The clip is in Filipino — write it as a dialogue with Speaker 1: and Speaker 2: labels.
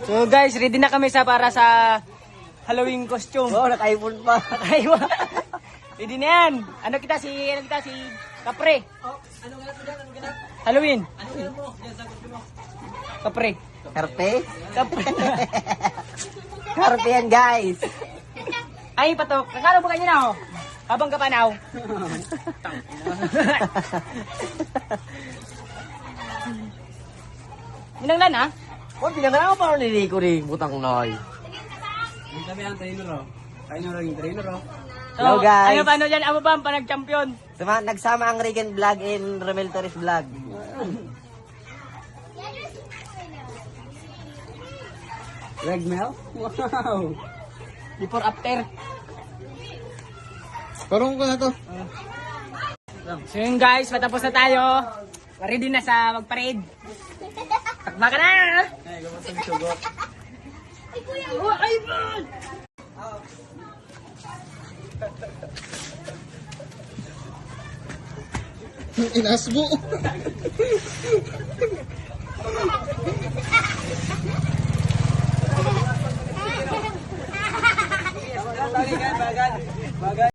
Speaker 1: So guys, ready na kami para sa Halloween costume.
Speaker 2: Oh, naka-iPhone pa.
Speaker 1: Nakaiwa. Ready na yan. Ano kita si Kapre.
Speaker 2: Ano ganap?
Speaker 1: Halloween.
Speaker 2: Ano ganap mo? Yan, sagot mo.
Speaker 1: Kapre.
Speaker 2: Karpe?
Speaker 1: Kapre.
Speaker 2: Karpe yan, guys.
Speaker 1: Ay, patok. Kakalo mo kanina oh. Habang kapanaw. Minanglan ha?
Speaker 2: Oh, pinagana ko parang niliko ni butang noy.
Speaker 3: Yung kami ang trainer, oh. Trainer, yung trainer, oh.
Speaker 1: So,
Speaker 2: Hello, guys.
Speaker 1: ano ba ano dyan? Amo ba ang panag-champion?
Speaker 2: Nagsama ang Regan Vlog and Romel Torres Vlog.
Speaker 3: Regmel? Wow!
Speaker 1: Before after.
Speaker 3: Parang ko na to.
Speaker 1: So yun guys, matapos na tayo. Ready na sa mag-parade. Takba ka na!
Speaker 3: Ay, gawin sa sugot.
Speaker 1: Oh, ay man!
Speaker 3: Inasbo! Bagay, bagay.